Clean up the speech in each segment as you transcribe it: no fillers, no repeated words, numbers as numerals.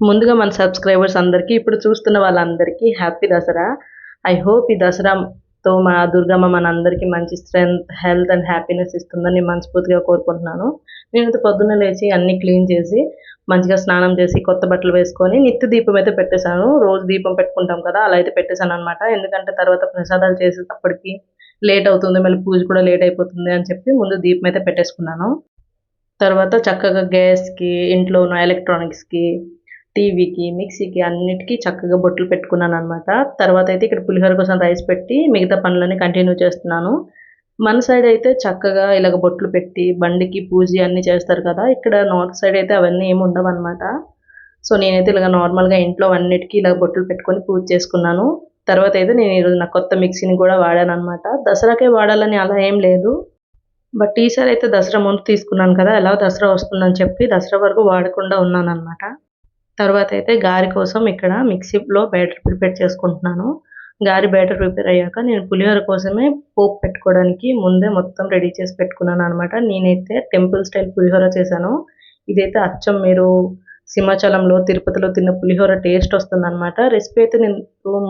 ముందుగా మన సబ్స్క్రైబర్స్ అందరికీ, ఇప్పుడు చూస్తున్న వాళ్ళందరికీ హ్యాపీ దసరా. ఐ హోప్ ఈ దసరాతో మా దుర్గమ్మ మనందరికీ మంచి స్ట్రెంగ్త్, హెల్త్ అండ్ హ్యాపీనెస్ ఇస్తుందని మనస్ఫూర్తిగా కోరుకుంటున్నాను. నేనైతే పొద్దున్నే లేచి అన్నీ క్లీన్ చేసి, మంచిగా స్నానం చేసి, కొత్త బట్టలు వేసుకొని నిత్య దీపం అయితే పెట్టేశాను. రోజు దీపం పెట్టుకుంటాం కదా! అలా అయితే పెట్టేశాననమాట. ఎందుకంటే తర్వాత ప్రసాదాలు చేసేటప్పటికి లేట్ అవుతుంది. మళ్ళీ పూజ కూడా లేట్ అయిపోతుంది అని చెప్పి ముందు దీపం అయితే పెట్టేసుకున్నాను. తర్వాత చక్కగా గ్యాస్‌కి, ఇంట్లో ఉన్న ఎలక్ట్రానిక్స్‌కి, టీవీకి, మిక్సీకి అన్నిటికి చక్కగా బొట్లు పెట్టుకున్నాననమాట. తర్వాతయితే ఇక్కడ పులిహోర కోసం రైస్ పెట్టి మిగతా పనులన్నీ కంటిన్యూ చేస్తున్నాను. మన సైడ్ అయితే చక్కగా ఇలాగ బొట్లు పెట్టి బండికి పూజ అన్నీ చేస్తారు కదా! ఇక్కడ నార్త్ సైడ్ అయితే అవన్నీ ఏమి ఉండవనమాట. సో, నేనైతే ఇలాగ నార్మల్‌గా ఇంట్లో అన్నిటికి ఇలా బొట్లు పెట్టుకొని పూజ చేసుకున్నాను. తర్వాతయితే నేను ఈరోజు నా కొత్త మిక్సీని గూడా వాడాననమాట. దసరాకే వాడాలని అలా ఏం లేదు. బట్ ఈసారైతే దసరా ముందు తీసుకున్నాను కదా! ఎలాగో దసరా వస్తుందని చెప్పి దసరా వరకు వాడకుండా ఉన్నాననమాట. తర్వాతయితే గారె కోసం ఇక్కడ మిక్సీలో బ్యాటర్ ప్రిపేర్ చేసుకుంటున్నాను. గారె బ్యాటర్ ప్రిపేర్ అయ్యాక నేను పులిహోర కోసమే పోపు పెట్టుకోవడానికి ముందే మొత్తం రెడీ చేసి పెట్టుకున్నాననమాట. నేనైతే టెంపుల్ స్టైల్ పులిహోర చేశాను. ఇదైతే అచ్చం మీరు సింహాచలంలో, తిరుపతిలో తిన్న పులిహోర టేస్ట్ వస్తుందనమాట. రెసిపీ అయితే నేను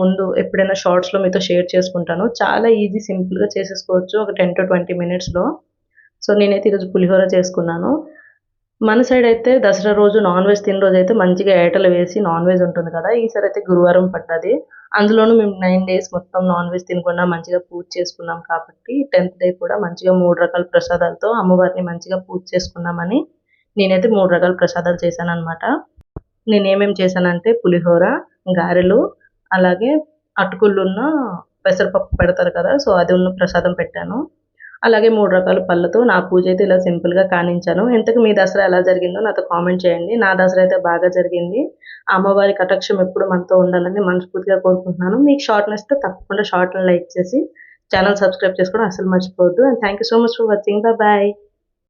ముందు ఎప్పుడైనా షార్ట్స్‌లో మీతో షేర్ చేసుకుంటాను. చాలా ఈజీ, సింపుల్‌గా చేసేసుకోవచ్చు. ఒక 10-20 మినిట్స్‌లో. సో, నేనైతే ఈరోజు పులిహోర చేసుకున్నాను. మన సైడయితే దసరా రోజు నాన్ వెజ్ తిన రోజైతే మంచిగా ఏటలు వేసి నాన్ వెజ్ ఉంటుంది కదా! ఈసారైతే గురువారం పడ్డది. అందులోనూ మేము 9 డేస్ మొత్తం నాన్ వెజ్ తినకుండా మంచిగా పూజ చేసుకున్నాం కాబట్టి 10థ్ డే కూడా మంచిగా 3 రకాల ప్రసాదాలతో అమ్మవారిని మంచిగా పూజ చేసుకుందామని నేనైతే 3 రకాల ప్రసాదాలు చేశాననమాట. నేనేమేమి చేశానంటే పులిహోర, గారెలు, అలాగే అటుకులున్న పెసరపప్పు పెడతారు కదా! సో, అది ఉన్న ప్రసాదం పెట్టాను. అలాగే 3 రకాల పళ్ళతో నా పూజైతే ఇలా సింపుల్‌గా కానించాను. ఇంతకు మీ దసరా ఎలా జరిగిందో నాతో కామెంట్ చేయండి. నా దసరా అయితే బాగా జరిగింది. ఆ అమ్మవారి కటాక్షం ఎప్పుడు మనతో ఉండాలని మనస్ఫూర్తిగా కోరుకుంటున్నాను. మీకు షార్ట్ నచ్చితే తప్పకుండా షార్ట్‌ని లైక్ చేసి ఛానెల్ సబ్స్క్రైబ్ చేసుకోవడం అస్సలు మర్చిపోవద్దు. And thank you so much for watching. Bye.